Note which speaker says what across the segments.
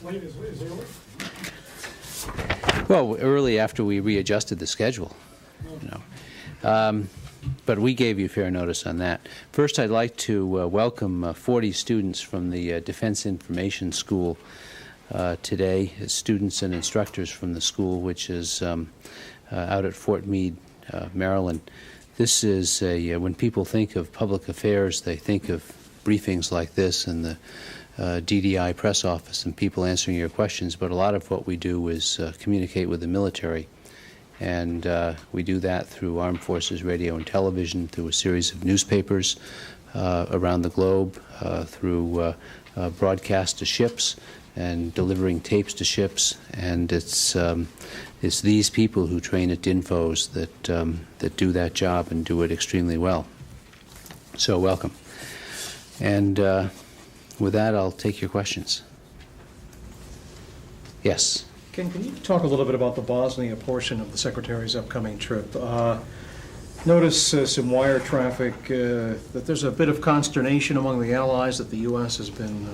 Speaker 1: late is early?
Speaker 2: Well, early after we readjusted the schedule, you know. But we gave you fair notice on that. First, I'd like to welcome 40 students from the Defense Information School today, students and instructors from the school, which is out at Fort Meade, Maryland. This is when people think of public affairs, they think of briefings like this and the DDI press office and people answering your questions, but a lot of what we do is communicate with the military. And we do that through Armed Forces Radio and Television, through a series of newspapers around the globe, through broadcast to ships and delivering tapes to ships. And it's these people who train at DINFOS that do that job and do it extremely well. So welcome. And with that, I'll take your questions. Yes.
Speaker 1: Ken, can you talk a little bit about the Bosnia portion of the Secretary's upcoming trip? Notice some wire traffic, that there's a bit of consternation among the allies that the U.S. has been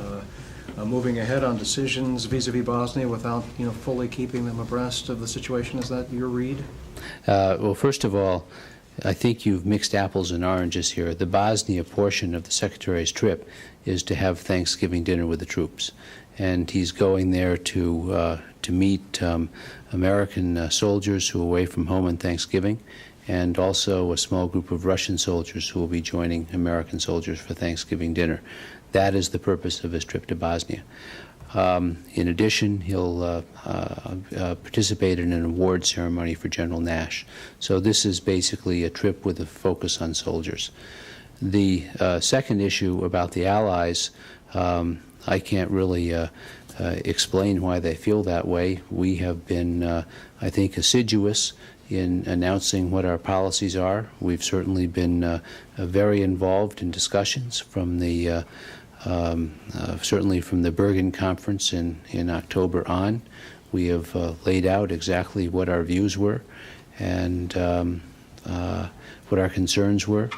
Speaker 1: moving ahead on decisions vis-a-vis Bosnia without, fully keeping them abreast of the situation. Is that your read?
Speaker 2: Well, first of all, I think you've mixed apples and oranges here. The Bosnia portion of the Secretary's trip is to have Thanksgiving dinner with the troops. And he's going there to meet American soldiers who are away from home on Thanksgiving, and also a small group of Russian soldiers who will be joining American soldiers for Thanksgiving dinner. That is the purpose of his trip to Bosnia. In addition, he'll participate in an award ceremony for General Nash. So this is basically a trip with a focus on soldiers. The second issue about the Allies, I can't really explain why they feel that way. We have been, I think, assiduous in announcing what our policies are. We've certainly been very involved in discussions from the certainly from the Bergen Conference in October on. We have laid out exactly what our views were and what our concerns were,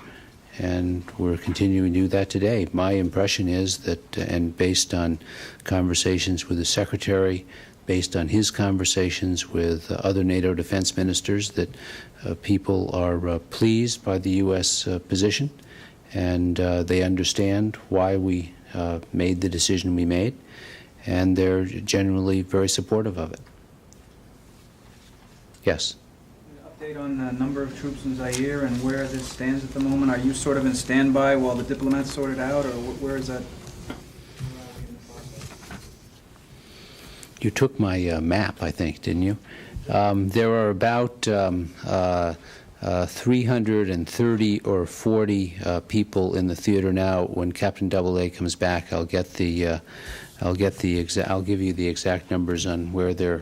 Speaker 2: and we're continuing to do that today. My impression is that, and based on conversations with the Secretary, based on his conversations with other NATO defense ministers, that people are pleased by the U.S. Position, and they understand why we made the decision we made, and they're generally very supportive of it. Yes?
Speaker 3: Update on the number of troops in Zaire and where this stands at the moment. Are you sort of in standby while the diplomats sort it out, or where is that?
Speaker 2: You took my map, I think, didn't you? There are about 330 or 40 people in the theater now. When Captain AA comes back, I'll give you the exact numbers on where they're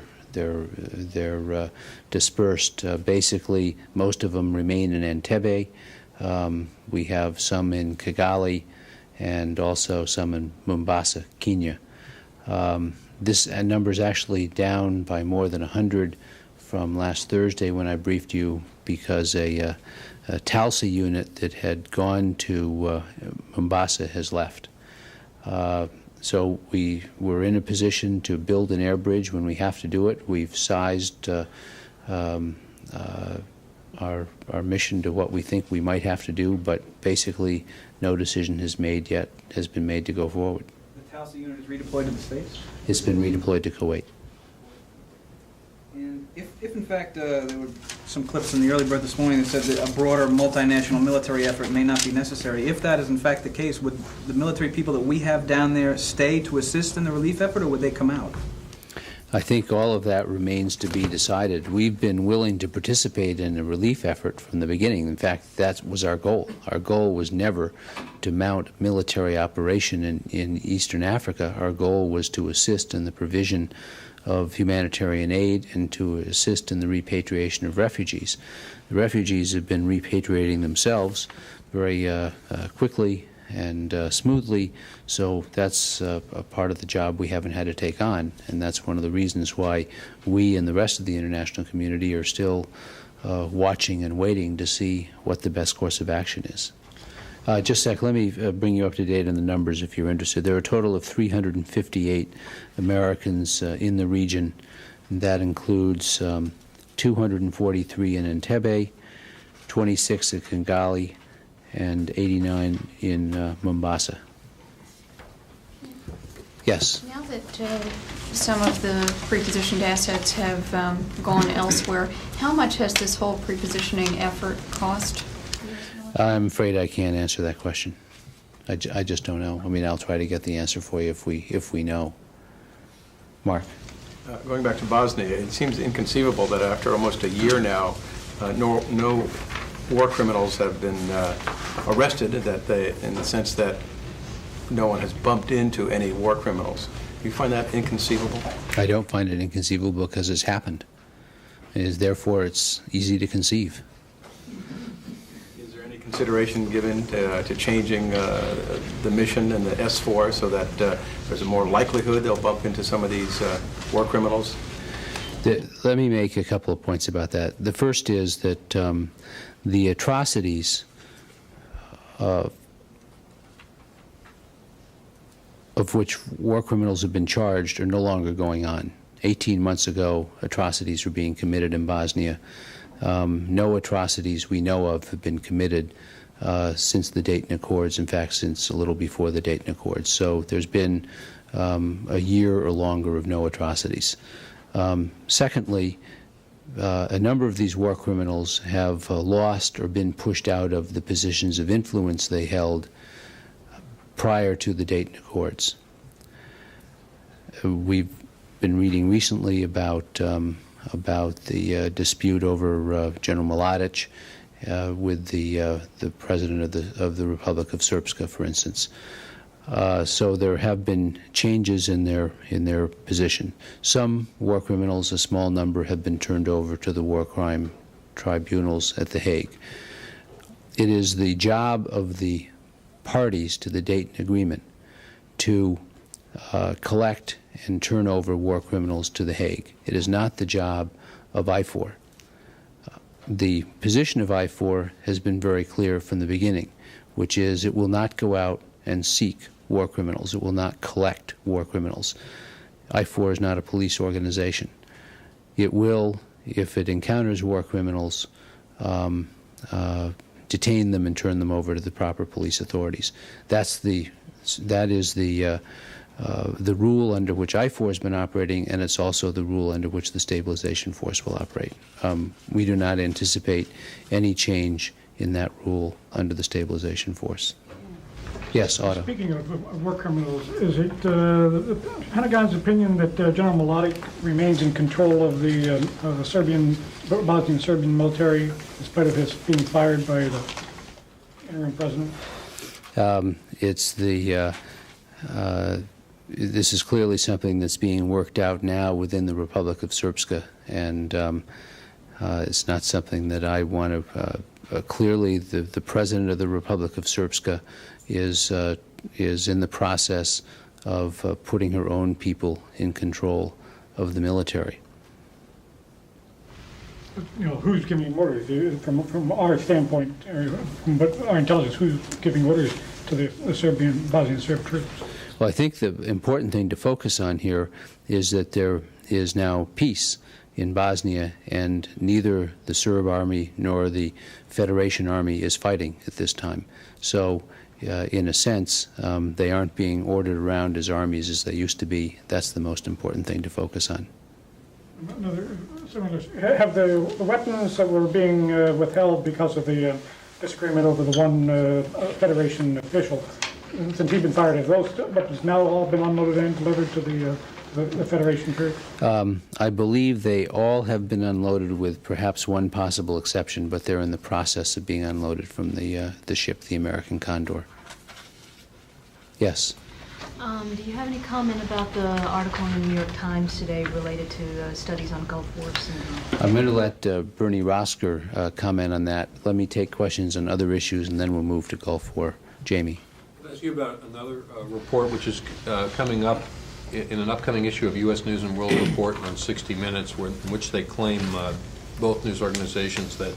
Speaker 2: dispersed. Basically, most of them remain in Entebbe. We have some in Kigali and also some in Mombasa, Kenya. This number is actually down by more than 100 from last Thursday when I briefed you, because a TALSA unit that had gone to Mombasa has left. So we were in a position to build an air bridge when we have to do it. We've sized our mission to what we think we might have to do, but basically no decision has been made to go forward.
Speaker 3: The TALSA unit is redeployed to the States?
Speaker 2: It's been redeployed to Kuwait.
Speaker 3: And if in fact there were some clips in the early bird this morning that said that a broader multinational military effort may not be necessary, if that is in fact the case, would the military people that we have down there stay to assist in the relief effort, or would they come out?
Speaker 2: I think all of that remains to be decided. We've been willing to participate in a relief effort from the beginning. In fact, that was our goal. Our goal was never to mount military operation in Eastern Africa. Our goal was to assist in the provision of humanitarian aid and to assist in the repatriation of refugees. The refugees have been repatriating themselves very quickly and smoothly, so that's a part of the job we haven't had to take on, and that's one of the reasons why we and the rest of the international community are still watching and waiting to see what the best course of action is. Just a sec, let me bring you up to date on the numbers if you're interested. There are a total of 358 Americans in the region. That includes 243 in Entebbe, 26 at Kigali, and 89 in Mombasa. Yes?
Speaker 4: Now that some of the prepositioned assets have gone elsewhere, how much has this whole prepositioning effort cost?
Speaker 2: I'm afraid I can't answer that question. I just don't know. I mean, I'll try to get the answer for you if we know. Mark?
Speaker 5: Going back to Bosnia, it seems inconceivable that after almost a year now, no war criminals have been arrested, in the sense that no one has bumped into any war criminals. Do you find that inconceivable?
Speaker 2: I don't find it inconceivable because it's happened. Therefore, it's easy to conceive.
Speaker 5: Is there any consideration given to changing the mission and the S4 so that there's a more likelihood they'll bump into some of these war criminals?
Speaker 2: Let me make a couple of points about that. The first is that the atrocities of which war criminals have been charged are no longer going on. 18 months ago, atrocities were being committed in Bosnia. No atrocities we know of have been committed since the Dayton Accords, in fact, since a little before the Dayton Accords. So there's been a year or longer of no atrocities. Secondly, a number of these war criminals have lost or been pushed out of the positions of influence they held prior to the Dayton Accords. We've been reading recently about the dispute over General Mladic with the president of the Republic of Srpska, for instance. So there have been changes in their position. Some war criminals, a small number, have been turned over to the war crime tribunals at The Hague. It is the job of the parties to the Dayton Agreement to collect and turn over war criminals to The Hague. It is not the job of I4. The position of I4 has been very clear from the beginning, which is it will not go out and seek war criminals. It will not collect war criminals. I4 is not a police organization. It will, if it encounters war criminals, detain them and turn them over to the proper police authorities. That is the rule under which I4 has been operating, and it's also the rule under which the stabilization force will operate. We do not anticipate any change in that rule under the stabilization force. Yes, Otto.
Speaker 6: Speaking of war criminals, is it the Pentagon's opinion that General Mladic remains in control of the Bosnian Serbian military, in spite of his being fired by the interim president?
Speaker 2: This is clearly something that's being worked out now within the Republic of Srpska, and it's not something that I want to. Clearly, the president of the Republic of Srpska is in the process of putting her own people in control of the military.
Speaker 6: You know, who's giving orders? From our standpoint, from our intelligence, who's giving orders to the Bosnian Serb troops?
Speaker 2: Well, I think the important thing to focus on here is that there is now peace in Bosnia, and neither the Serb army nor the Federation army is fighting at this time. So, in a sense, they aren't being ordered around as armies as they used to be. That's the most important thing to focus on.
Speaker 6: Have the weapons that were being withheld because of the disagreement over the one Federation official, since he's been fired, have those weapons now all been unloaded and delivered to the Federation troops?
Speaker 2: I believe they all have been unloaded, with perhaps one possible exception, but they're in the process of being unloaded from the ship, the American Condor. Yes?
Speaker 7: Do you have any comment about the article in the New York Times today related to studies on Gulf War syndrome?
Speaker 2: I'm going to let Bernie Rostker comment on that. Let me take questions on other issues, and then we'll move to Gulf War. Jamie?
Speaker 8: I'll ask you about another report which is coming up in an upcoming issue of U.S. News and World Report on 60 Minutes, in which they claim, both news organizations, that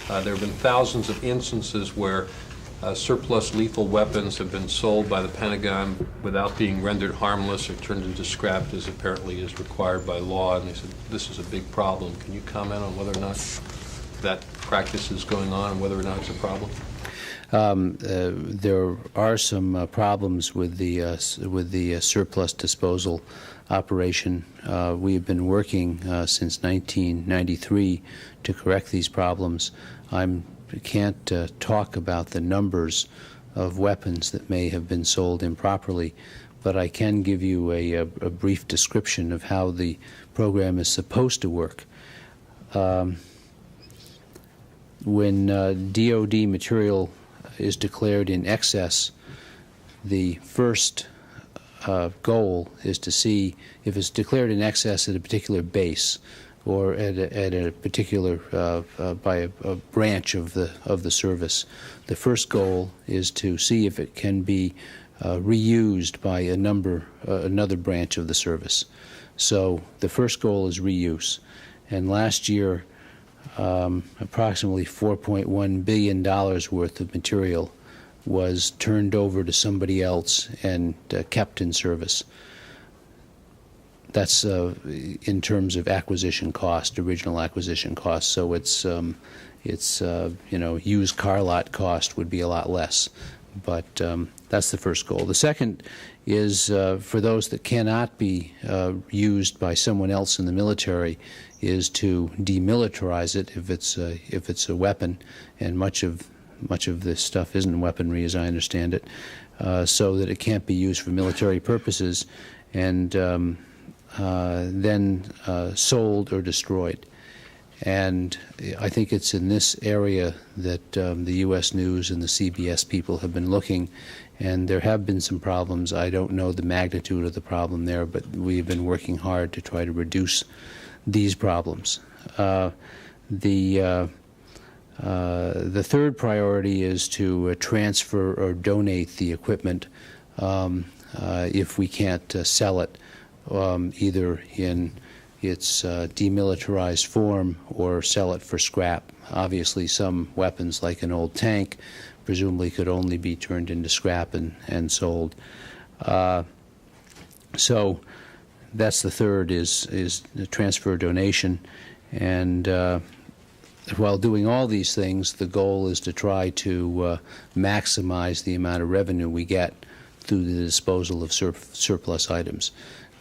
Speaker 8: there have been thousands of instances where surplus lethal weapons have been sold by the Pentagon without being rendered harmless or turned into scrap, as apparently is required by law, and they said this is a big problem. Can you comment on whether or not that practice is going on and whether or not it's a problem?
Speaker 2: There are some problems with the surplus disposal operation. We have been working since 1993 to correct these problems. I can't talk about the numbers of weapons that may have been sold improperly, but I can give you a brief description of how the program is supposed to work. When DoD material is declared in excess, the first goal is to see if it's declared in excess at a particular base or at a particular by a branch of the service. The first goal is to see if it can be reused by another branch of the service. So the first goal is reuse, and last year approximately $4.1 billion worth of material was turned over to somebody else and kept in service. That's in terms of acquisition cost, original acquisition cost. So it's used car lot cost would be a lot less, but that's the first goal. The second is for those that cannot be used by someone else in the military, is to demilitarize it if it's a weapon, and much of this stuff isn't weaponry, as I understand it, so that it can't be used for military purposes, and then sold or destroyed. And I think it's in this area that the U.S. News and the CBS people have been looking, and there have been some problems. I don't know the magnitude of the problem there, but we've been working hard to try to reduce these problems. The third priority is to transfer or donate the equipment if we can't sell it, either in its demilitarized form or sell it for scrap. Obviously, some weapons, like an old tank, presumably could only be turned into scrap and sold. So that's the third, is the transfer donation. And while doing all these things, the goal is to try to maximize the amount of revenue we get through the disposal of surplus items.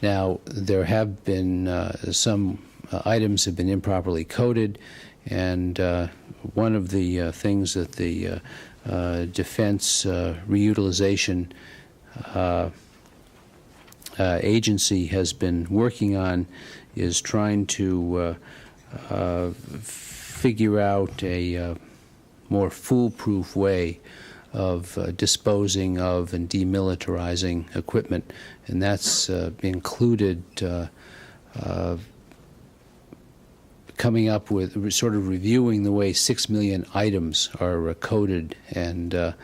Speaker 2: Now, there have been some items have been improperly coded, and one of the things that the Defense Reutilization Agency has been working on is trying to figure out a more foolproof way of disposing of and demilitarizing equipment, and that's included coming up with sort of reviewing the way 6 million items are coded and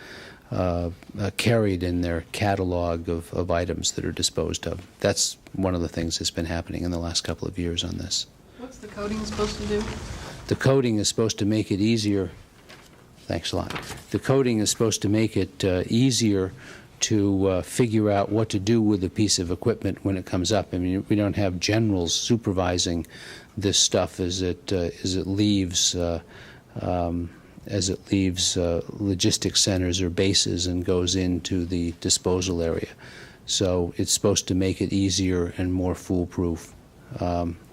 Speaker 2: carried in their catalog of items that are disposed of. That's one of the things that's been happening in the last couple of years on this.
Speaker 4: What's the coding supposed to do?
Speaker 2: The coding is supposed to make it easier. Thanks a lot. The coding is supposed to make it easier to figure out what to do with a piece of equipment when it comes up. I mean, we don't have generals supervising this stuff as it leaves logistics centers or bases and goes into the disposal area. So it's supposed to make it easier and more foolproof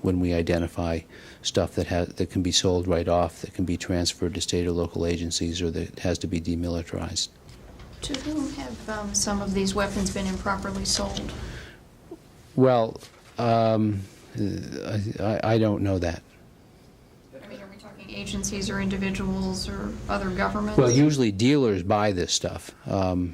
Speaker 2: when we identify stuff that can be sold right off, that can be transferred to state or local agencies, or that has to be demilitarized.
Speaker 4: To whom have some of these weapons been improperly sold?
Speaker 2: Well, I don't know that.
Speaker 4: I mean, are we talking agencies or individuals or other governments?
Speaker 2: Well, usually dealers buy this stuff.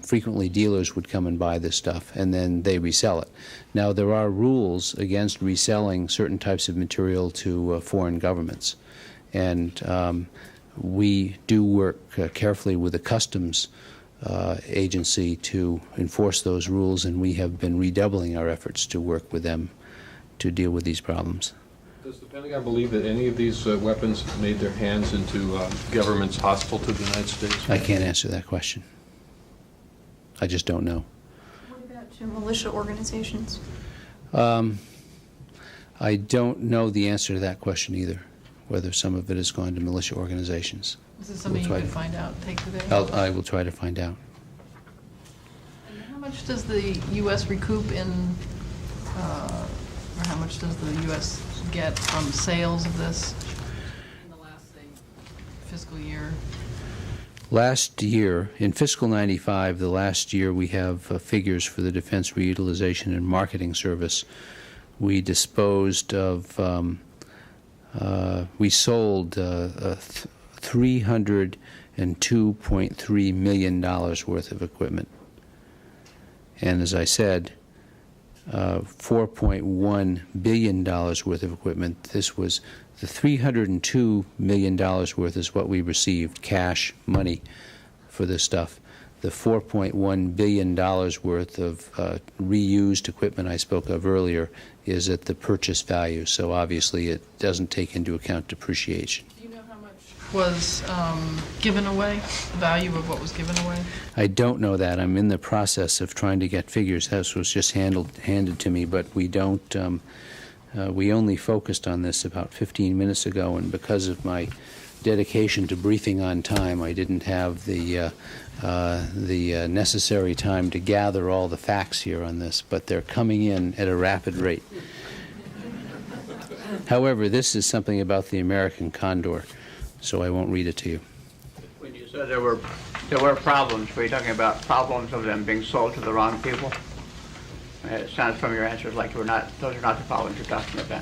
Speaker 2: Frequently dealers would come and buy this stuff, and then they resell it. Now, there are rules against reselling certain types of material to foreign governments, and we do work carefully with the customs agency to enforce those rules, and we have been redoubling our efforts to work with them to deal with these problems.
Speaker 8: Does the Pentagon believe that any of these weapons made their hands into governments hostile to the United States?
Speaker 2: I can't answer that question. I just don't know.
Speaker 4: What about to militia organizations?
Speaker 2: I don't know the answer to that question either, whether some of it has gone to militia organizations.
Speaker 9: Is this something you could find out, take today?
Speaker 2: I will try to find out.
Speaker 9: And how much does the U.S. recoup in, or how much does the U.S. get from sales of this in the last, say, fiscal year?
Speaker 2: Last year, in fiscal 95, the last year we have figures for the Defense Reutilization and Marketing Service. We disposed of, we sold $302.3 million worth of equipment. And as I said, $4.1 billion worth of equipment. This was the $302 million worth is what we received, cash money for this stuff. The $4.1 billion worth of reused equipment I spoke of earlier is at the purchase value, so obviously it doesn't take into account depreciation.
Speaker 9: Do you know how much was given away, the value of what was given away?
Speaker 2: I don't know that. I'm in the process of trying to get figures. This was just handed to me, but we don't. We only focused on this about 15 minutes ago, and because of my dedication to briefing on time, I didn't have the necessary time to gather all the facts here on this, but they're coming in at a rapid rate. However, this is something about the American condor, so I won't read it to you.
Speaker 10: When you said there were problems, were you talking about problems of them being sold to the wrong people? It sounds from your answers like those are not the problems you're talking about.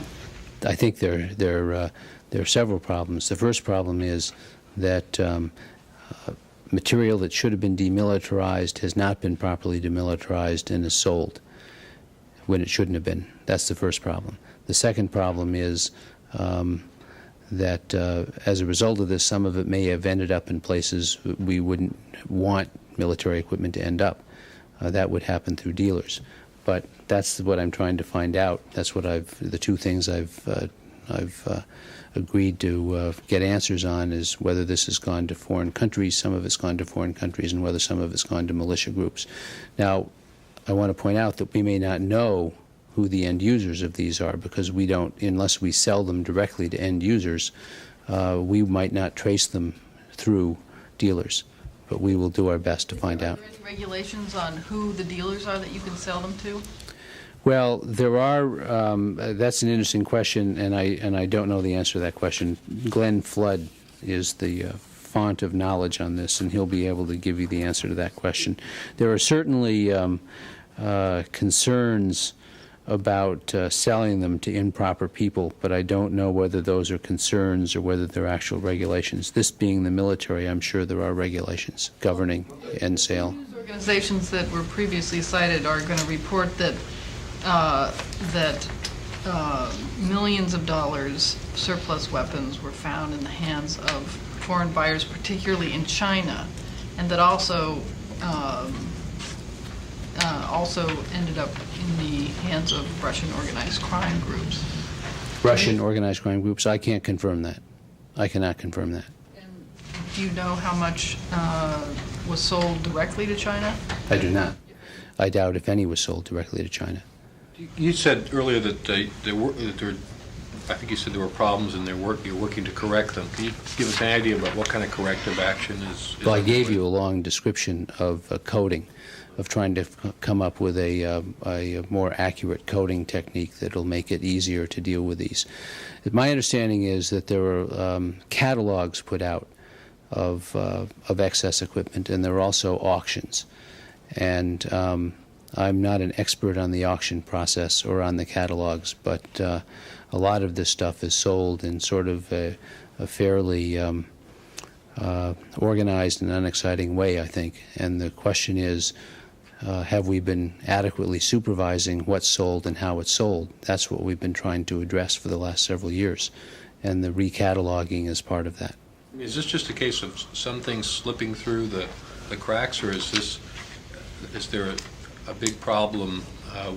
Speaker 2: I think there are several problems. The first problem is that material that should have been demilitarized has not been properly demilitarized and is sold when it shouldn't have been. That's the first problem. The second problem is that as a result of this, some of it may have ended up in places we wouldn't want military equipment to end up. That would happen through dealers. But that's what I'm trying to find out. That's what the two things I've agreed to get answers on is whether this has gone to foreign countries, some of it's gone to foreign countries, and whether some of it's gone to militia groups. Now, I want to point out that we may not know who the end users of these are because we don't, unless we sell them directly to end users, we might not trace them through dealers. But we will do our best to find out.
Speaker 9: Are there any regulations on who the dealers are that you can sell them to?
Speaker 2: Well, there are. That's an interesting question, and I don't know the answer to that question. Glenn Flood is the font of knowledge on this, and he'll be able to give you the answer to that question. There are certainly concerns about selling them to improper people, but I don't know whether those are concerns or whether they're actual regulations. This being the military, I'm sure there are regulations governing end sale.
Speaker 9: News organizations that were previously cited are going to report that millions of dollars surplus weapons were found in the hands of foreign buyers, particularly in China, and that also ended up in the hands of Russian organized crime groups.
Speaker 2: Russian organized crime groups? I can't confirm that. I cannot confirm that.
Speaker 9: And do you know how much was sold directly to China?
Speaker 2: I do not. I doubt if any was sold directly to China.
Speaker 8: You said earlier that I think you said there were problems and you're working to correct them. Can you give us an idea about what kind of corrective action is
Speaker 2: Well, I gave you a long description of coding, of trying to come up with a more accurate coding technique that will make it easier to deal with these. My understanding is that there were catalogs put out of excess equipment, and there were also auctions. And I'm not an expert on the auction process or on the catalogs, but a lot of this stuff is sold in sort of a fairly organized and unexciting way, I think. And the question is, have we been adequately supervising what's sold and how it's sold? That's what we've been trying to address for the last several years, and the recataloging is part of that.
Speaker 8: Is this just a case of some things slipping through the cracks, or is there a big problem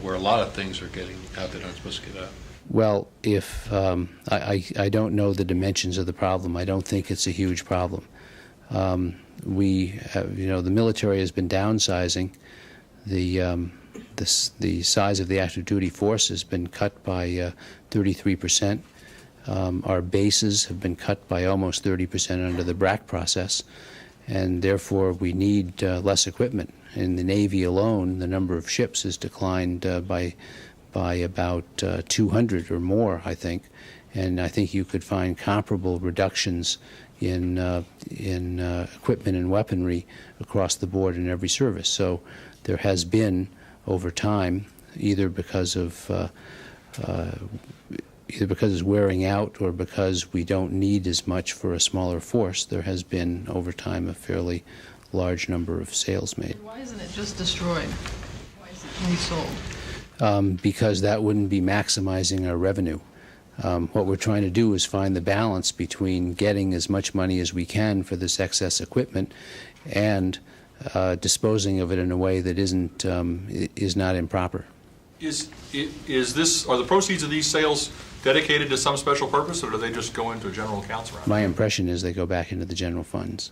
Speaker 8: where a lot of things are getting out that aren't supposed to get out?
Speaker 2: Well, if I don't know the dimensions of the problem, I don't think it's a huge problem. The military has been downsizing. The size of the active duty force has been cut by 33%. Our bases have been cut by almost 30% under the BRAC process, and therefore we need less equipment. In the Navy alone, the number of ships has declined by about 200 or more, I think, and I think you could find comparable reductions in equipment and weaponry across the board in every service. So there has been, over time, either because it's wearing out or because we don't need as much for a smaller force, there has been, over time, a fairly large number of sales made.
Speaker 9: Why isn't it just destroyed? Why is it resold?
Speaker 2: Because that wouldn't be maximizing our revenue. What we're trying to do is find the balance between getting as much money as we can for this excess equipment and disposing of it in a way that is not improper.
Speaker 11: Are the proceeds of these sales dedicated to some special purpose, or do they just go into general accounts around?
Speaker 2: My impression is they go back into the general funds.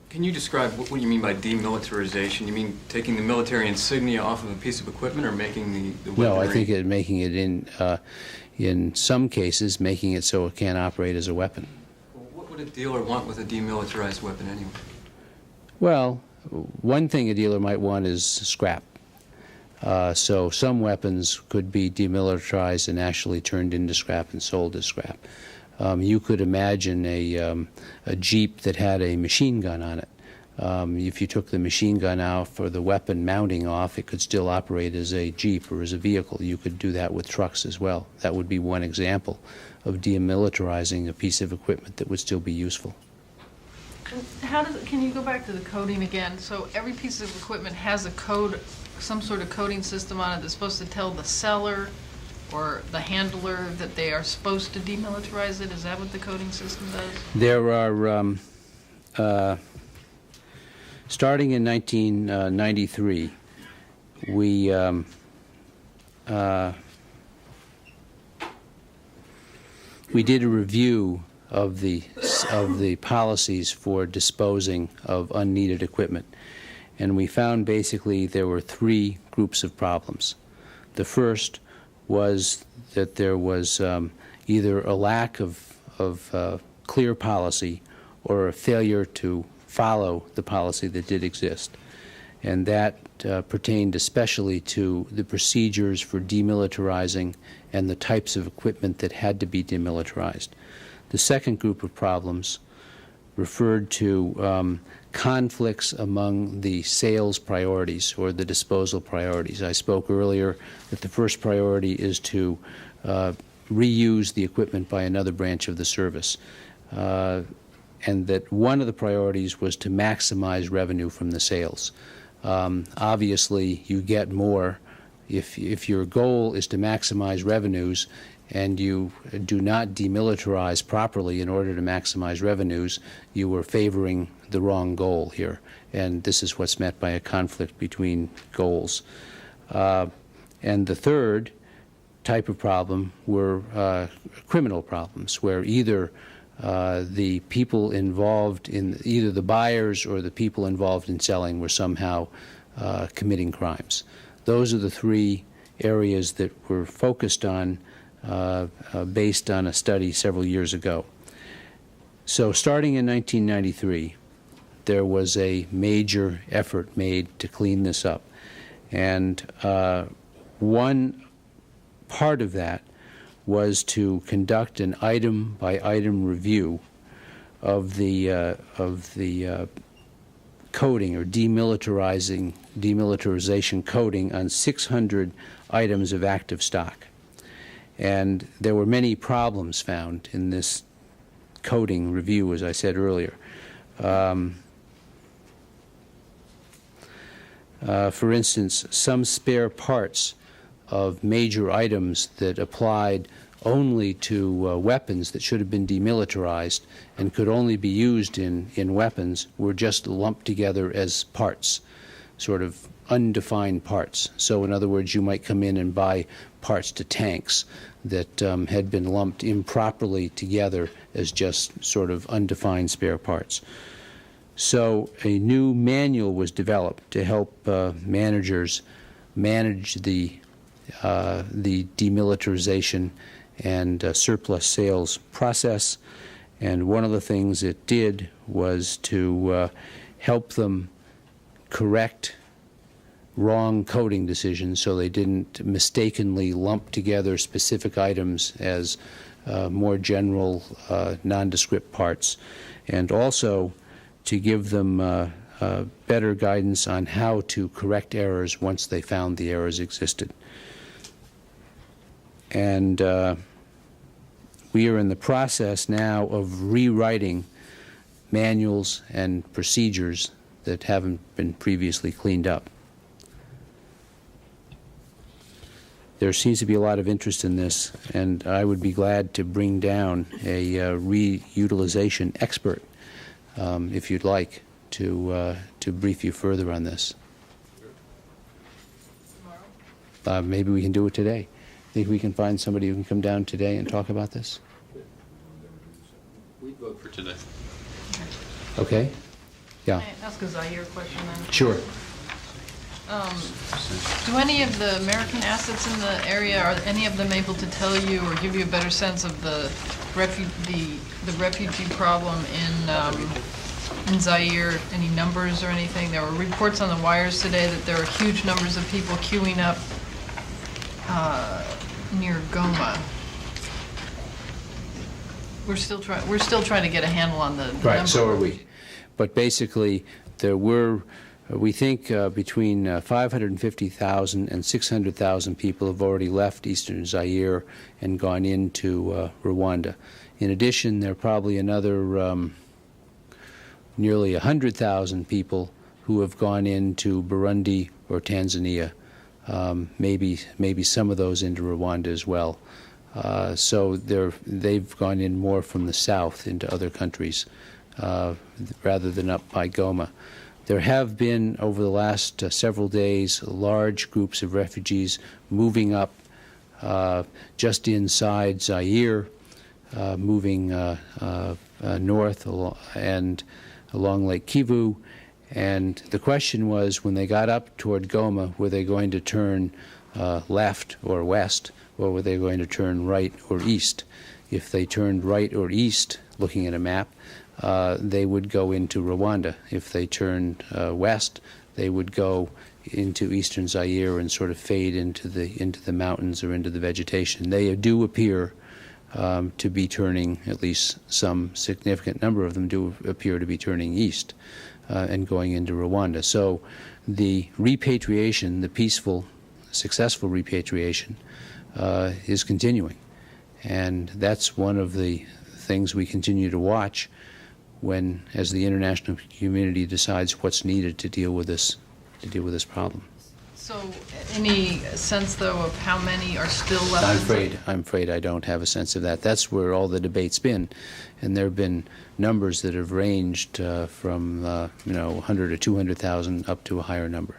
Speaker 12: Can you describe what you mean by demilitarization? You mean taking the military insignia off of a piece of equipment, or making the weaponry?
Speaker 2: No, I think making it in some cases, making it so it can't operate as a weapon.
Speaker 12: Well, what would a dealer want with a demilitarized weapon anyway?
Speaker 2: Well, one thing a dealer might want is scrap. So some weapons could be demilitarized and actually turned into scrap and sold as scrap. You could imagine a Jeep that had a machine gun on it. If you took the machine gun out or the weapon mounting off, it could still operate as a Jeep or as a vehicle. You could do that with trucks as well. That would be one example of demilitarizing a piece of equipment that would still be useful.
Speaker 9: Can you go back to the coding again? So every piece of equipment has a code, some sort of coding system on it that's supposed to tell the seller or the handler that they are supposed to demilitarize it? Is that what the coding system does?
Speaker 2: There are, starting in 1993, we did a review of the policies for disposing of unneeded equipment, and we found basically there were three groups of problems. The first was that there was either a lack of clear policy or a failure to follow the policy that did exist, and that pertained especially to the procedures for demilitarizing and the types of equipment that had to be demilitarized. The second group of problems referred to conflicts among the sales priorities or the disposal priorities. I spoke earlier that the first priority is to reuse the equipment by another branch of the service, and that one of the priorities was to maximize revenue from the sales. Obviously, you get more if your goal is to maximize revenues and you do not demilitarize properly in order to maximize revenues. You were favoring the wrong goal here, and this is what's meant by a conflict between goals. And the third type of problem were criminal problems, where either the people involved in, either the buyers or the people involved in selling were somehow committing crimes. Those are the three areas that were focused on based on a study several years ago. So starting in 1993, there was a major effort made to clean this up. And one part of that was to conduct an item-by-item review of the coding or demilitarization coding on 600 items of active stock. And there were many problems found in this coding review, as I said earlier. For instance, some spare parts of major items that applied only to weapons that should have been demilitarized and could only be used in weapons were just lumped together as parts, sort of undefined parts. So in other words, you might come in and buy parts to tanks that had been lumped improperly together as just sort of undefined spare parts. So a new manual was developed to help managers manage the demilitarization and surplus sales process. And one of the things it did was to help them correct wrong coding decisions so they didn't mistakenly lump together specific items as more general nondescript parts, and also to give them better guidance on how to correct errors once they found the errors existed. And we are in the process now of rewriting manuals and procedures that haven't been previously cleaned up. There seems to be a lot of interest in this, and I would be glad to bring down a reutilization expert, if you'd like, to brief you further on this. Maybe we can do it today. Think we can find somebody who can come down today and talk about this?
Speaker 8: We'd vote for today.
Speaker 2: Okay? Yeah.
Speaker 9: Can I ask a Zaire question then?
Speaker 2: Sure.
Speaker 9: Do any of the American assets in the area, are any of them able to tell you or give you a better sense of the refugee problem in Zaire? Any numbers or anything? There were reports on the wires today that there are huge numbers of people queuing up near Goma. We're still trying to get a handle on the
Speaker 2: Right,
Speaker 9: number.
Speaker 2: so are we. But basically, there were, we think, between 550,000 and 600,000 people have already left eastern Zaire and gone into Rwanda. In addition, there are probably another nearly 100,000 people who have gone into Burundi or Tanzania. Maybe some of those into Rwanda as well. So they've gone in more from the south into other countries rather than up by Goma. There have been, over the last several days, large groups of refugees moving up just inside Zaire, moving north and along Lake Kivu. And the question was, when they got up toward Goma, were they going to turn left or west, or were they going to turn right or east? If they turned right or east, looking at a map, they would go into Rwanda. If they turned west, they would go into eastern Zaire and sort of fade into the mountains or into the vegetation. They do appear to be turning, at least some significant number of them do appear to be turning east and going into Rwanda. So the repatriation, the peaceful, successful repatriation, is continuing. And that's one of the things we continue to watch when, as the international community decides what's needed to deal with this problem.
Speaker 9: So, any sense, though, of how many are still left?
Speaker 2: I'm afraid I don't have a sense of that. That's where all the debate's been, and there have been numbers that have ranged from 100 or 200,000 up to a higher number.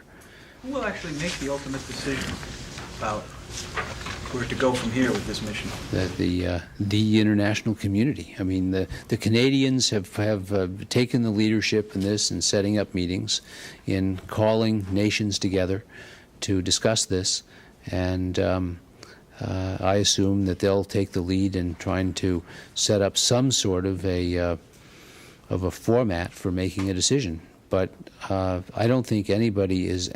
Speaker 3: Who will actually make the ultimate decision about where to go from here with this mission?
Speaker 2: The international community. I mean, the Canadians have taken the leadership in this and setting up meetings, in calling nations together to discuss this, and I assume that they'll take the lead in trying to set up some sort of a format for making a decision. But I don't think anybody is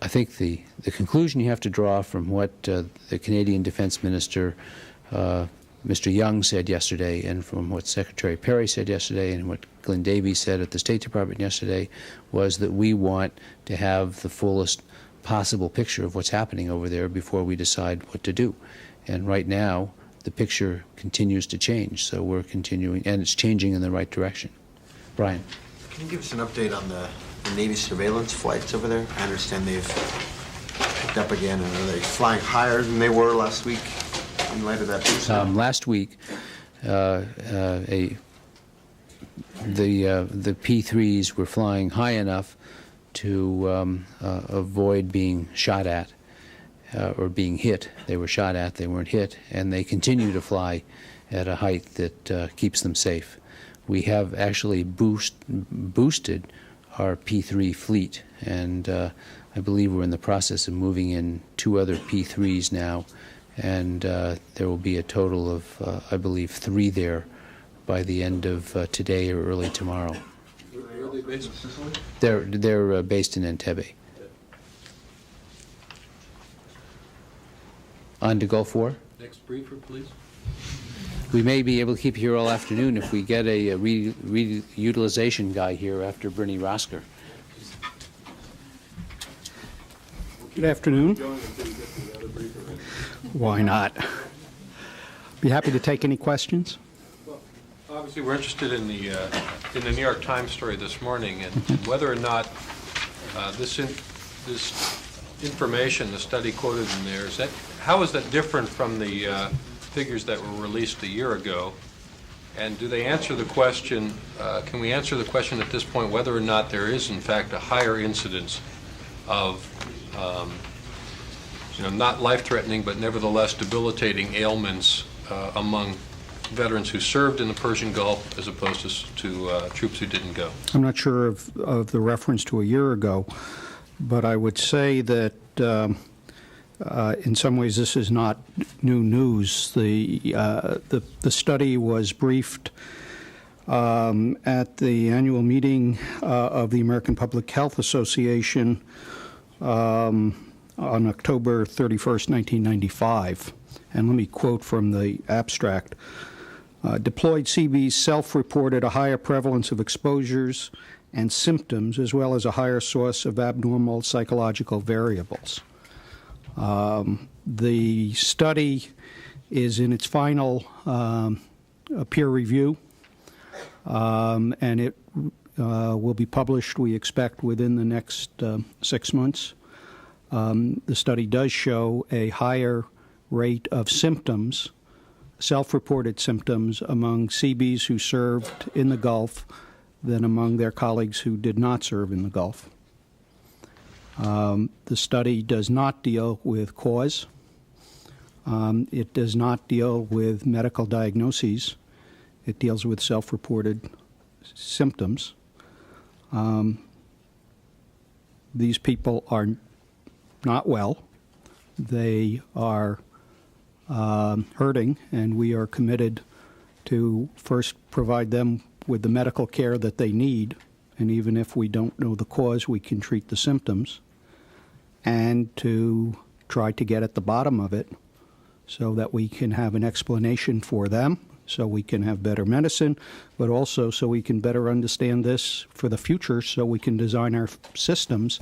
Speaker 2: I think the conclusion you have to draw from what the Canadian Defense Minister, Mr. Young, said yesterday, and from what Secretary Perry said yesterday, and what Glenn Davies said at the State Department yesterday, was that we want to have the fullest possible picture of what's happening over there before we decide what to do. And right now, the picture continues to change, so we're continuing, and it's changing in the right direction. Brian.
Speaker 13: Can you give us an update on the Navy surveillance flights over there? I understand they've picked up again, and are they flying higher than they were last week in light of that?
Speaker 2: Last week, the P-3s were flying high enough to avoid being shot at or being hit. They were shot at, they weren't hit, and they continue to fly at a height that keeps them safe. we have actually boosted our P3 fleet, and I believe we're in the process of moving in 2 other P3s now, and there will be a total of, I believe, 3 there by the end of today or early tomorrow.
Speaker 8: Where are they based?
Speaker 2: They're based in Entebbe. On to Gulf War.
Speaker 8: Next briefer, please.
Speaker 2: We may be able to keep you here all afternoon if we get a reutilization guy here after Bernie Rostker.
Speaker 14: Good afternoon. Why not? Be happy to take any questions.
Speaker 8: Well, obviously, we're interested in the New York Times story this morning, and whether or not this information, the study quoted in there, how is that different from the figures that were released a year ago? And do they answer the question, can we answer the question at this point whether or not there is in fact a higher incidence of not life-threatening but nevertheless debilitating ailments among veterans who served in the Persian Gulf as opposed to troops who didn't go?
Speaker 14: I'm not sure of the reference to a year ago, but I would say that in some ways this is not new news. The study was briefed at the annual meeting of the American Public Health Association on October 31st, 1995. And let me quote from the abstract. Deployed Seabees self-reported a higher prevalence of exposures and symptoms, as well as a higher source of abnormal psychological variables. The study is in its final peer review, and it will be published, we expect, within the next 6 months. The study does show a higher rate of symptoms, self-reported symptoms, among Seabees who served in the Gulf than among their colleagues who did not serve in the Gulf. The study does not deal with cause. It does not deal with medical diagnoses. It deals with self-reported symptoms. These people are not well. They are hurting, and we are committed to first provide them with the medical care that they need, and even if we don't know the cause, we can treat the symptoms, and to try to get at the bottom of it so that we can have an explanation for them, so we can have better medicine, but also so we can better understand this for the future, so we can design our systems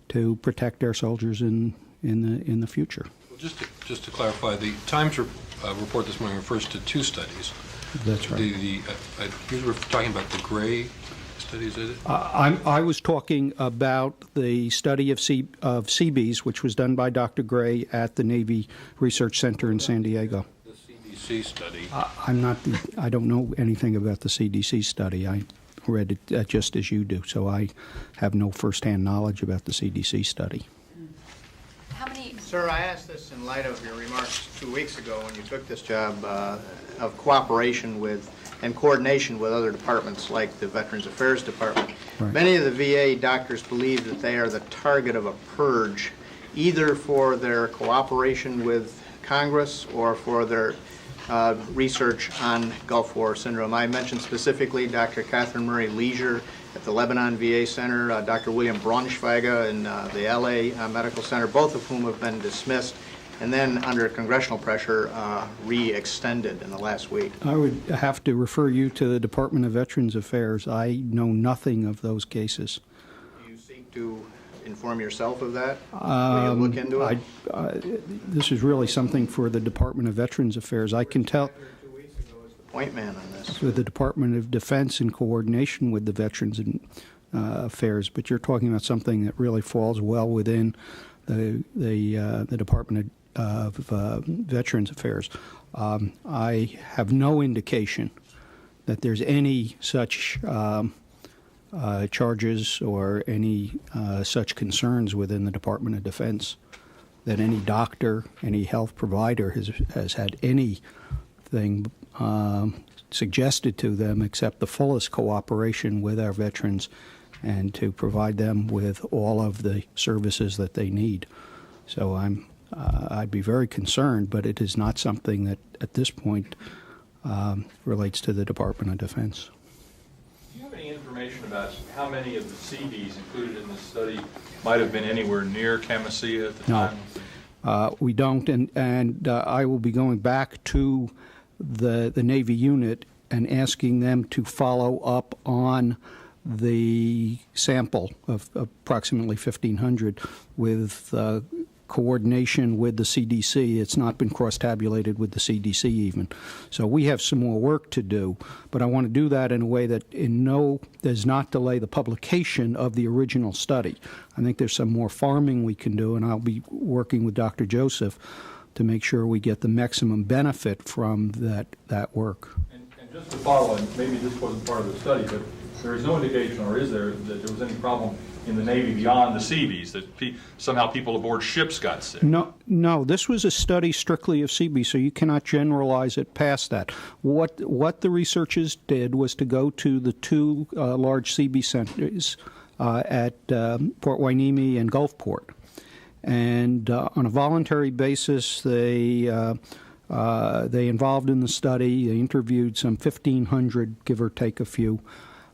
Speaker 14: to protect our soldiers in the future.
Speaker 8: Well, just to clarify, the Times report this morning refers to 2 studies.
Speaker 14: That's right.
Speaker 8: You were talking about the Gray studies, is it?
Speaker 14: I was talking about the study of Seabees, which was done by Dr. Gray at the Navy Research Center in San Diego.
Speaker 8: The CDC study.
Speaker 14: I don't know anything about the CDC study. I read it just as you do, so I have no firsthand knowledge about the CDC study.
Speaker 4: How many?
Speaker 15: Sir, I asked this in light of your remarks 2 weeks ago when you took this job of cooperation with and coordination with other departments like the Veterans Affairs Department.
Speaker 14: Right.
Speaker 15: Many of the VA doctors believe that they are the target of a purge, either for their cooperation with Congress or for their research on Gulf War syndrome. I mentioned specifically Dr. Catherine Murray Leisure at the Lebanon VA Center, Dr. William Braunschweiger in the LA Medical Center, both of whom have been dismissed and then under congressional pressure re-extended in the last week. I
Speaker 14: would have to refer you to the Department of Veterans Affairs. I know nothing of those cases.
Speaker 15: Do you seek to inform yourself of that? Will you look into it?
Speaker 14: This is really something for the Department of Veterans Affairs. I can tell.
Speaker 15: 2 weeks ago was the point man on this.
Speaker 14: For the Department of Defense in coordination with the Veterans Affairs, but you're talking about something that really falls well within the Department of Veterans Affairs. I have no indication that there's any such charges or any such concerns within the Department of Defense, that any doctor, any health provider has had anything thing suggested to them except the fullest cooperation with our veterans and to provide them with all of the services that they need. So I'd be very concerned, but it is not something that at this point relates to the Department of Defense.
Speaker 11: Do you have any information about how many of the CVs included in this study might have been anywhere near Camisea at the time?
Speaker 14: We don't, and I will be going back to the Navy unit and asking them to follow up on the sample of approximately 1,500 with coordination with the CDC. It's not been cross-tabulated with the CDC even. So we have some more work to do, but I want to do that in a way that does not delay the publication of the original study. I think there's some more farming we can do, and I'll be working with Dr. Joseph to make sure we get the maximum benefit from that work.
Speaker 11: And just to follow, and maybe this wasn't part of the study, but there is no indication, or is there, that there was any problem in the Navy beyond the Seabees, that somehow people aboard ships got sick?
Speaker 14: No, this was a study strictly of Seabees, so you cannot generalize it past that. What the researchers did was to go to the two large Seabee centers at Port Hueneme and Gulfport. And on a voluntary basis, they involved in the study. They interviewed some 1,500, give or take a few.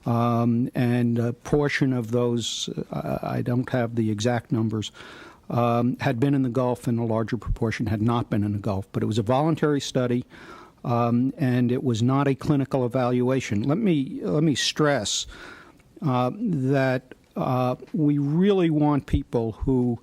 Speaker 14: And a portion of those, I don't have the exact numbers, had been in the Gulf, and a larger proportion had not been in the Gulf. But it was a voluntary study, and it was not a clinical evaluation. Let me stress that we really want people who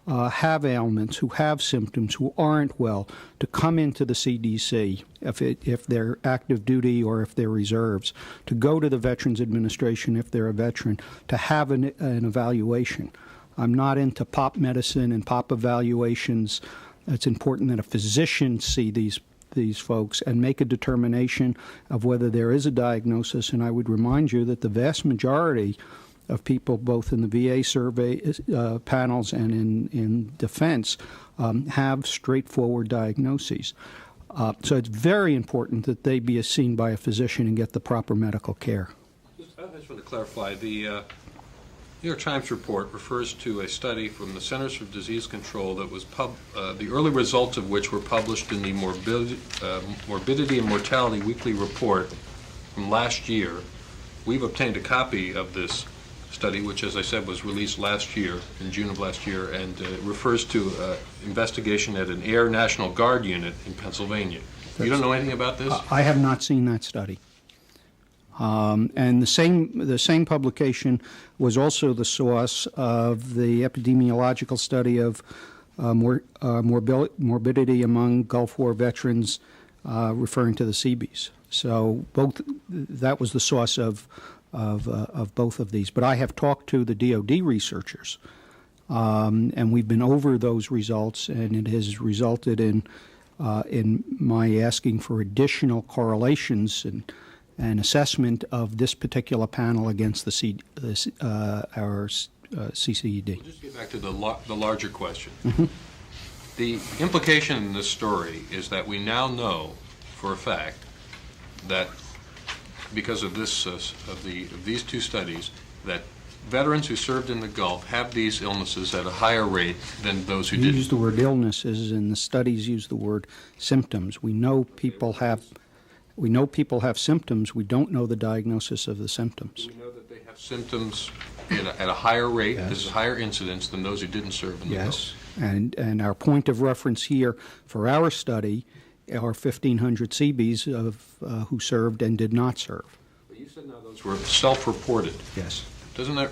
Speaker 14: have ailments, who have symptoms, who aren't well, to come into the CDC if they're active duty or if they're reserves, to go to the Veterans Administration if they're a veteran, to have an evaluation. I'm not into pop medicine and pop evaluations. It's important that a physician see these folks and make a determination of whether there is a diagnosis. And I would remind you that the vast majority of people, both in the VA survey panels and in defense, have straightforward diagnoses. So it's very important that they be seen by a physician and get the proper medical care.
Speaker 8: I just want to clarify. The New York Times report refers to a study from the Centers for Disease Control that was the early results of which were published in the Morbidity and Mortality Weekly Report from last year. We've obtained a copy of this study, which, as I said, was released last year, in June of last year, and refers to investigation at an Air National Guard unit in Pennsylvania. You don't know anything about this?
Speaker 14: I have not seen that study. And the same publication was also the source of the epidemiological study of morbidity among Gulf War veterans, referring to the Seabees. So that was the source of both of these. But I have talked to the DoD researchers, and we've been over those results, and it has resulted in my asking for additional correlations and assessment of this particular panel against our CCED.
Speaker 8: We'll just get back to the larger question.
Speaker 14: Mm-hmm.
Speaker 8: The implication in this story is that we now know for a fact that because of this of these two studies, that veterans who served in the Gulf have these illnesses at a higher rate than those who didn't.
Speaker 14: You use the word illnesses, and the studies use the word symptoms. We know people have symptoms. We don't know the diagnosis of the symptoms.
Speaker 8: Do we know that they have symptoms at a higher rate,
Speaker 14: Yes.
Speaker 8: this is higher incidence than those who didn't serve in the Gulf?
Speaker 14: Yes, and our point of reference here for our study are 1,500 Seabees who served and did not serve.
Speaker 8: But you said now those were self-reported.
Speaker 14: Yes.
Speaker 8: Doesn't there,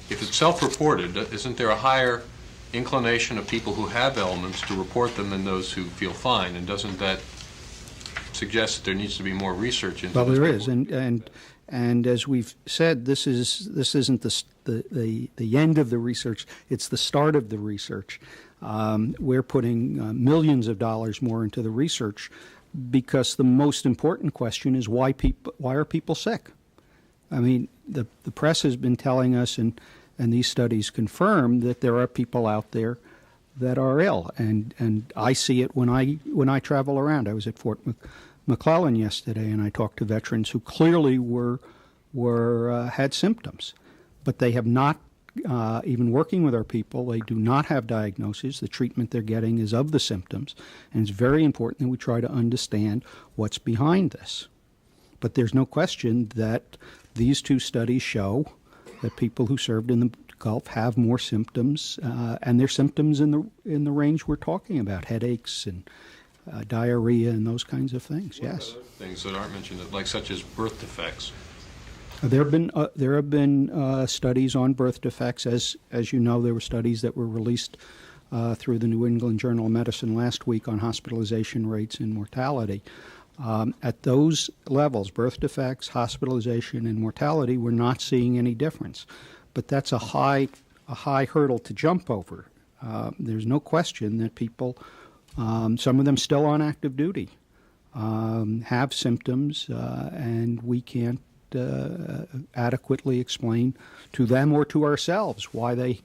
Speaker 8: if it's self-reported, isn't there a higher inclination of people who have ailments to report them than those who feel fine? And doesn't that suggest that there needs to be more research into this?
Speaker 14: Well, there is, and as we've said, this isn't the end of the research. It's the start of the research. We're putting millions of dollars more into the research because the most important question is why are people sick? I mean, the press has been telling us, and these studies confirm that there are people out there that are ill, and I see it when I travel around. I was at Fort McClellan yesterday, and I talked to veterans who clearly had symptoms, but they have not. Even working with our people, they do not have diagnoses. The treatment they're getting is of the symptoms, and it's very important that we try to understand what's behind this. But there's no question that these two studies show that people who served in the Gulf have more symptoms, and they're symptoms in the range we're talking about: headaches and diarrhea and those kinds of things. Yes.
Speaker 8: Things that aren't mentioned, like such as birth defects.
Speaker 14: There have been studies on birth defects. As you know, there were studies that were released through the New England Journal of Medicine last week on hospitalization rates and mortality. At those levels, birth defects, hospitalization, and mortality, we're not seeing any difference. But that's a high hurdle to jump over. There's no question that people, some of them still on active duty, have symptoms, and we can't adequately explain to them or to ourselves why they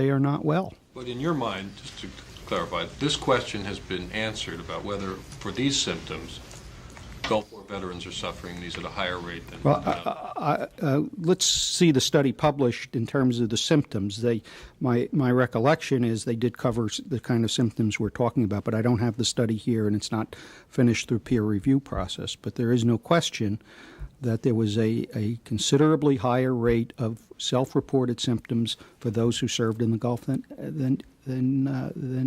Speaker 14: are not well.
Speaker 8: But in your mind, just to clarify, this question has been answered about whether, for these symptoms, Gulf War veterans are suffering these at a higher rate than...
Speaker 14: Well, let's see the study published in terms of the symptoms. My recollection is they did cover the kind of symptoms we're talking about, but I don't have the study here, and it's not finished through peer review process. But there is no question that there was a considerably higher rate of self-reported symptoms for those who served in the Gulf than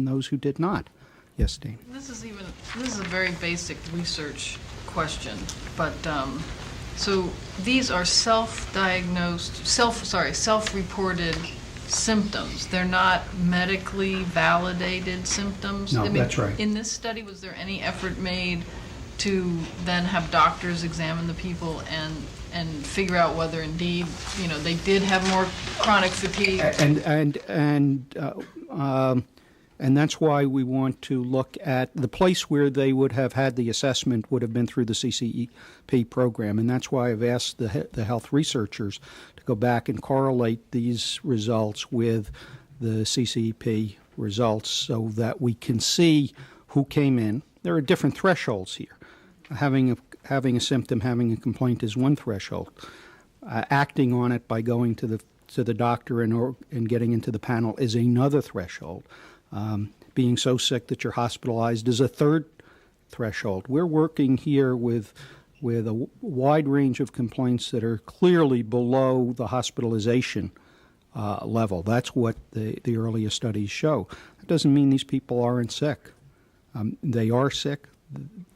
Speaker 14: those who did not. Yes, Dane.
Speaker 9: This is a very basic research question, but so these are self-diagnosed, self-reported symptoms. They're not medically validated symptoms.
Speaker 14: No, that's right.
Speaker 9: In this study, was there any effort made to then have doctors examine the people and figure out whether indeed, they did have more chronic fatigue?
Speaker 14: And that's why we want to look at the place where they would have had the assessment would have been through the CCEP program, and that's why I've asked the health researchers to go back and correlate these results with the CCEP results so that we can see who came in. There are different thresholds here. Having a symptom, having a complaint is one threshold. Acting on it by going to the doctor and getting into the panel is another threshold. Being so sick that you're hospitalized is a third threshold. We're working here with a wide range of complaints that are clearly below the hospitalization level. That's what the earliest studies show. That doesn't mean these people aren't sick. They are sick,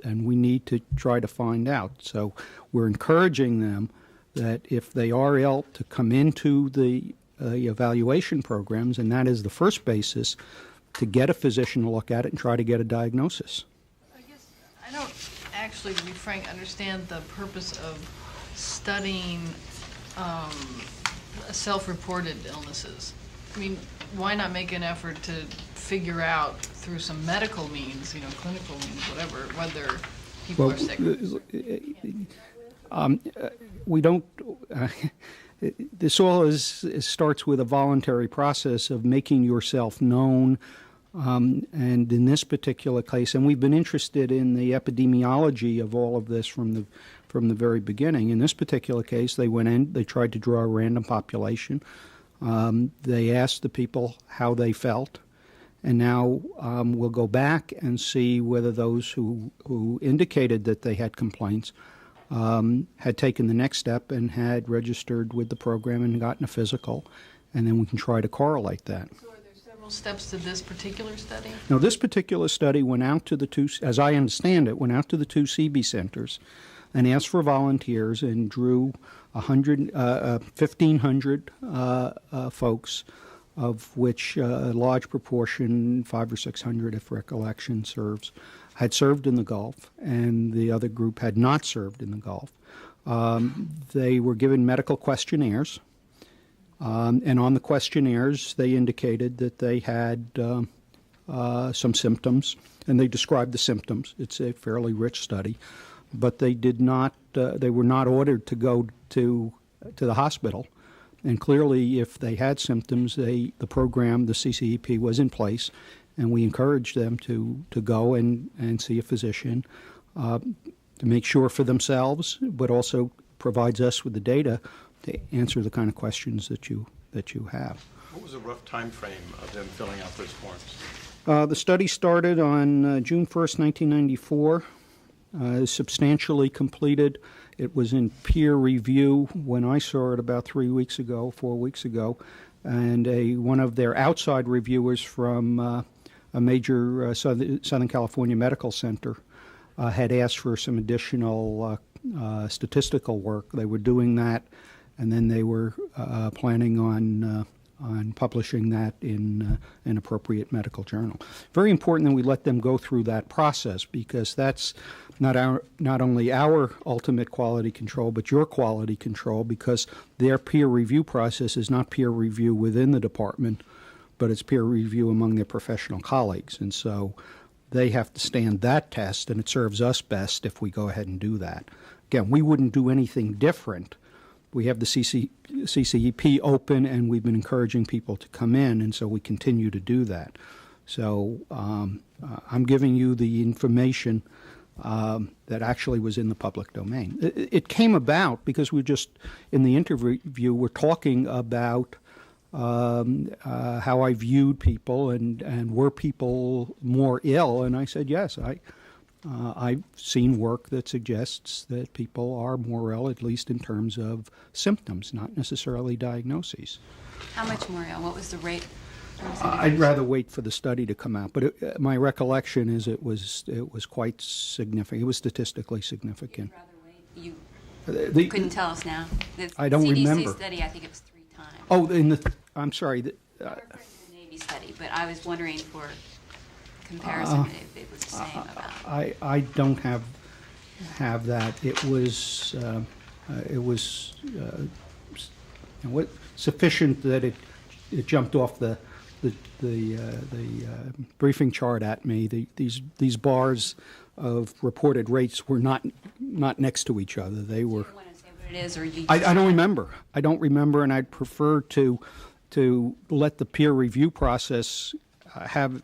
Speaker 14: and we need to try to find out. So we're encouraging them that if they are ill to come into the evaluation programs, and that is the first basis, to get a physician to look at it and try to get a diagnosis.
Speaker 9: I guess I don't actually, to be frank, understand the purpose of studying self-reported illnesses. I mean, why not make an effort to figure out through some medical means, clinical means, whatever, whether people are sick?
Speaker 14: We don't. This all starts with a voluntary process of making yourself known. And in this particular case, and we've been interested in the epidemiology of all of this from the very beginning. In this particular case, they went in, they tried to draw a random population. They asked the people how they felt, and now we'll go back and see whether those who indicated that they had complaints had taken the next step and had registered with the program and gotten a physical, and then we can try to correlate that.
Speaker 9: So are there several steps to this particular study?
Speaker 14: Now, this particular study went out to the two, as I understand it, went out to the two CB centers and asked for volunteers and drew 1,500 folks, of which a large proportion, 500 or 600 if recollection serves, had served in the Gulf, and the other group had not served in the Gulf. They were given medical questionnaires, and on the questionnaires they indicated that they had some symptoms, and they described the symptoms. It's a fairly rich study, but they did not. They were not ordered to go to the hospital, And clearly, if they had symptoms, the program, the CCEP, was in place, and we encouraged them to go and see a physician to make sure for themselves, but also provides us with the data to answer the kind of questions that you have.
Speaker 5: What was the rough time frame of them filling out those forms?
Speaker 14: The study started on June 1st, 1994, substantially completed. It was in peer review when I saw it about 4 weeks ago, and one of their outside reviewers from a major Southern California medical center had asked for some additional statistical work. They were doing that, and then they were planning on publishing that in an appropriate medical journal. Very important that we let them go through that process, because that's not only our ultimate quality control, but your quality control, because their peer review process is not peer review within the department, but it's peer review among their professional colleagues. And so they have to stand that test, and it serves us best if we go ahead and do that. Again, we wouldn't do anything different. We have the CCEP open, and we've been encouraging people to come in, and so we continue to do that. So I'm giving you the information that actually was in the public domain. It came about because we just, in the interview, we're talking about how I viewed people, and were people more ill? And I said, yes, I've seen work that suggests that people are more ill, at least in terms of symptoms, not necessarily diagnoses.
Speaker 16: How much more ill? What was the rate?
Speaker 14: I'd rather wait for the study to come out, but my recollection is it was quite significant. It was statistically significant.
Speaker 16: You'd rather wait? You couldn't tell us now. The
Speaker 14: I don't
Speaker 16: CDC
Speaker 14: remember.
Speaker 16: Study, I think it was 3 times.
Speaker 14: Oh, I'm sorry.
Speaker 16: The Navy study, but I was wondering for comparison if it was the same about.
Speaker 14: I don't have that. It was sufficient that it jumped off the briefing chart at me. These bars of reported rates were not next to each other. They were.
Speaker 16: Do you want to say what it is, or you?
Speaker 14: I don't remember. I don't remember, and I'd prefer to let the peer review process have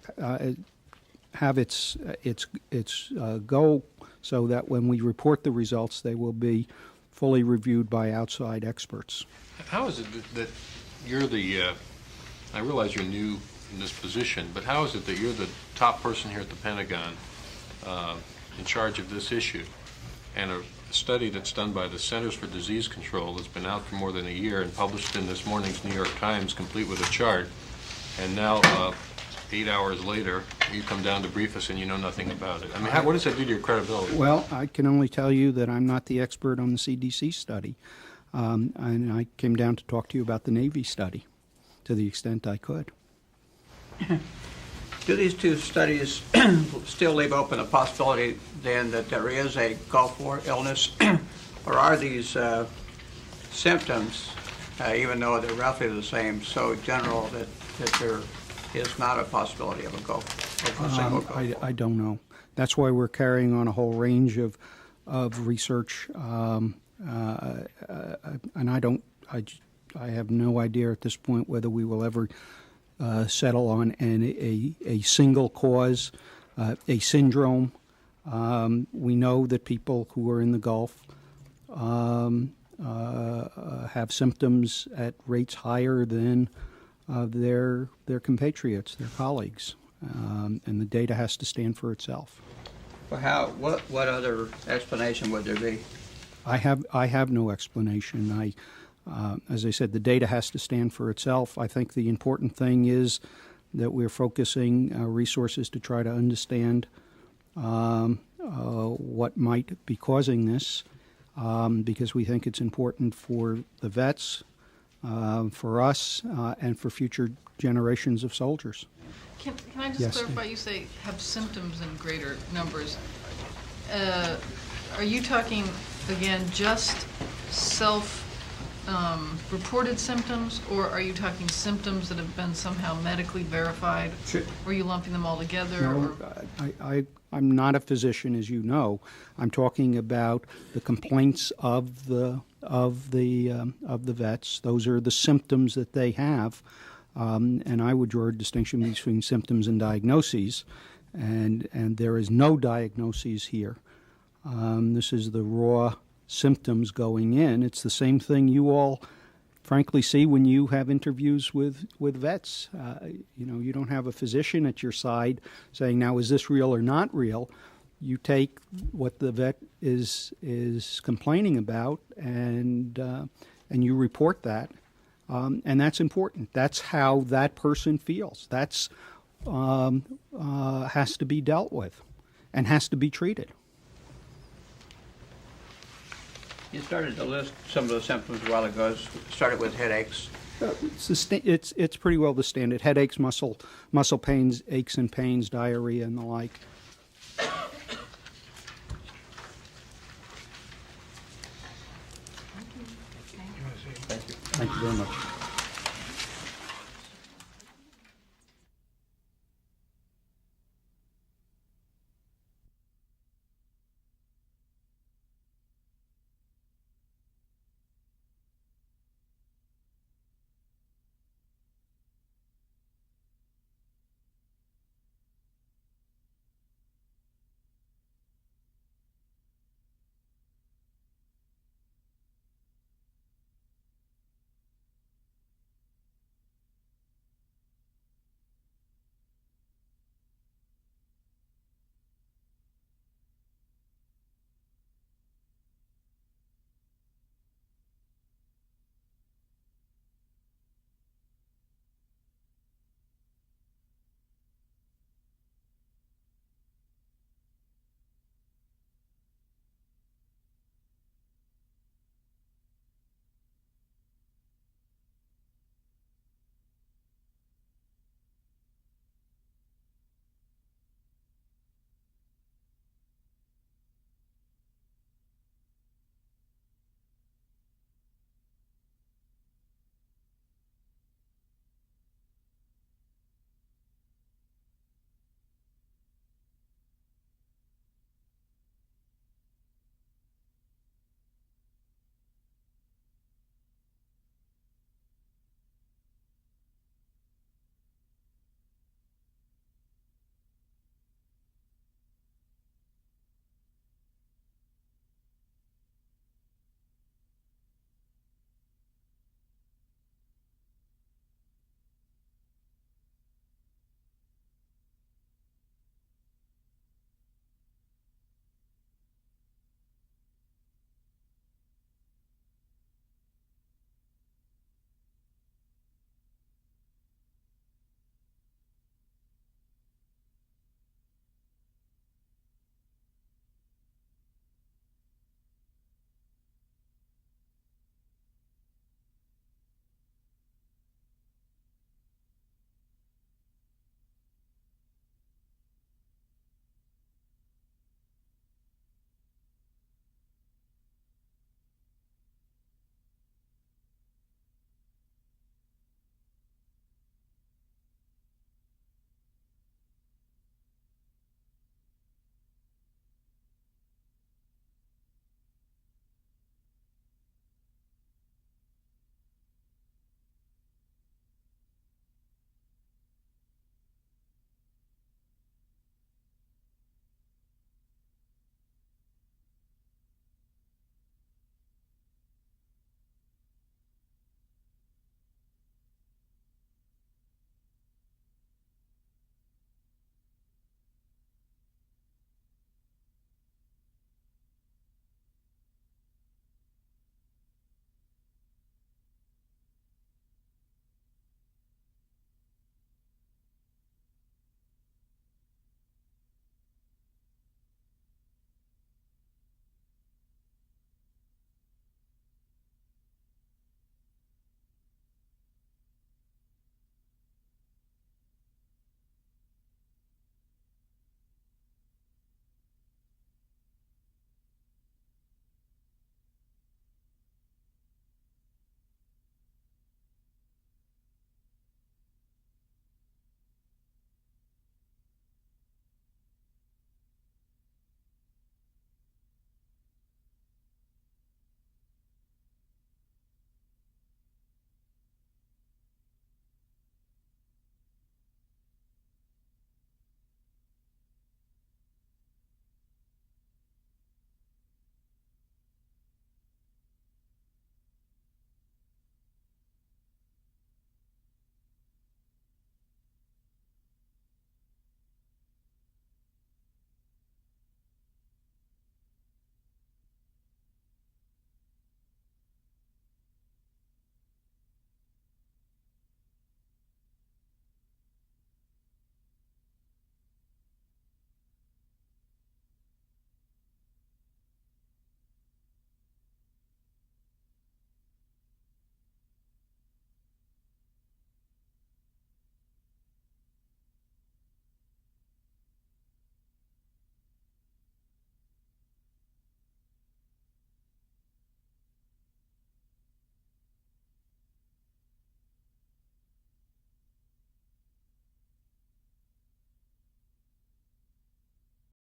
Speaker 14: its go, so that when we report the results, they will be fully reviewed by outside experts.
Speaker 8: How is it that you're the, I realize you're new in this position, but how is it that you're the top person here at the Pentagon in charge of this issue, and a study that's done by the Centers for Disease Control that's been out for more than a year and published in this morning's New York Times, complete with a chart, and now 8 hours later, you come down to brief us and you know nothing about it. I mean, what does that do to your credibility?
Speaker 14: Well, I can only tell you that I'm not the expert on the CDC study, and I came down to talk to you about the Navy study to the extent I could.
Speaker 10: Do these two studies still leave open the possibility then that there is a Gulf War illness, or are these symptoms, even though they're roughly the same, so general that there is not a possibility of a Gulf, of a single Gulf War?
Speaker 14: I don't know. That's why we're carrying on a whole range of research, and I have no idea at this point whether we will ever settle on a single cause, a syndrome. We know that people who are in the Gulf have symptoms at rates higher than their compatriots, their colleagues, and the data has to stand for itself.
Speaker 10: Well, what other explanation would there be?
Speaker 14: I have no explanation. As I said, the data has to stand for itself. I think the important thing is that we're focusing resources to try to understand what might be causing this, because we think it's important for the vets, for us, and for future generations of soldiers.
Speaker 9: Can I just
Speaker 14: Yes.
Speaker 9: clarify, you say have symptoms in greater numbers. Are you talking, again, just reported symptoms, or are you talking symptoms that have been somehow medically verified?
Speaker 14: Sure.
Speaker 9: Or are you lumping them all together?
Speaker 14: No, I'm not a physician, as you know. I'm talking about the complaints of the vets. Those are the symptoms that they have, and I would draw a distinction between symptoms and diagnoses, and there is no diagnoses here. This is the raw symptoms going in. It's the same thing you all frankly see when you have interviews with vets. You don't have a physician at your side saying, now, is this real or not real? You take what the vet is complaining about, and you report that, and that's important. That's how that person feels. That's has to be dealt with, and has to be treated.
Speaker 10: You started to list some of the symptoms a while ago. Started with headaches.
Speaker 14: It's pretty well the standard: headaches, muscle pains, aches and pains, diarrhea, and the like. Thank you very much.